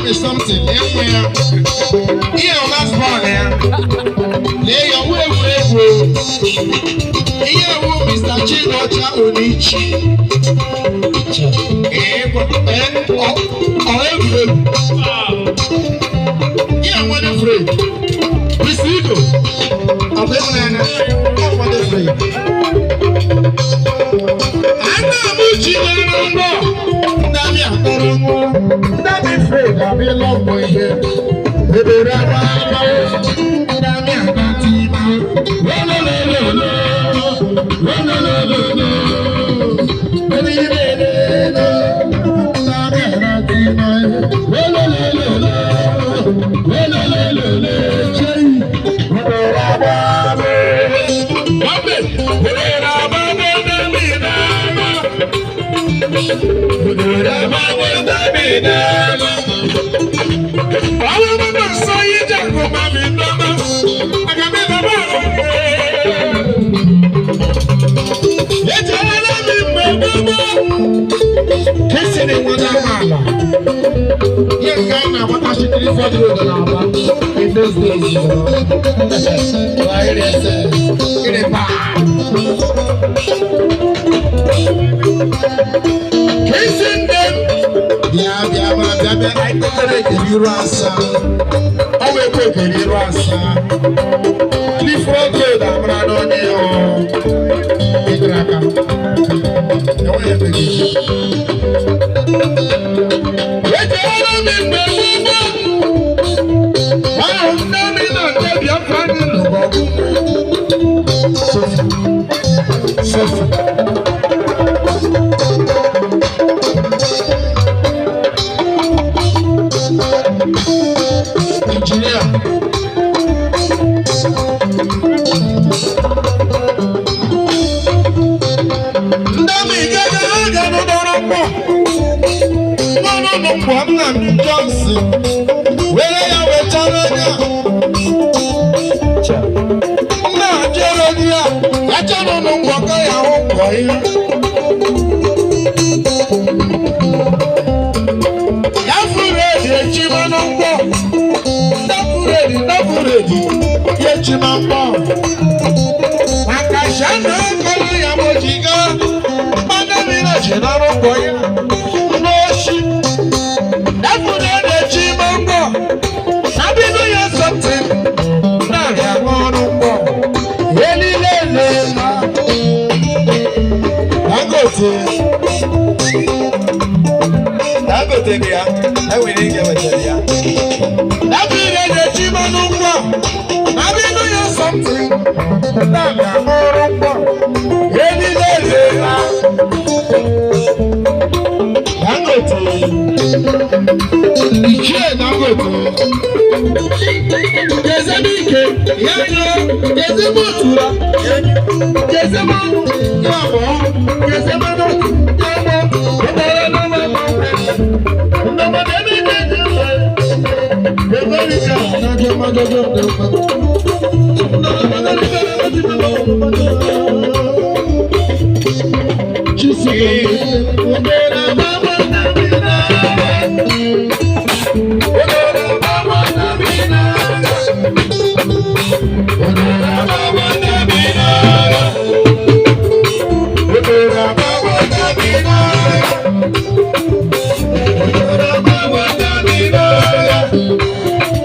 Something anywhere. Here, last one here. Lay your way, here, Mr. Chinocha Onichi. Here, what a free. Miss Ego. I'm what a free. I'm not moving around. Don't be afraid, I'll be a long boy here. Baby, in those days, you know. Why it is kissing them. Yeah, I decorate the Rasa. I will cook the Rasa. Leave for good, I'm not on you. Jesus.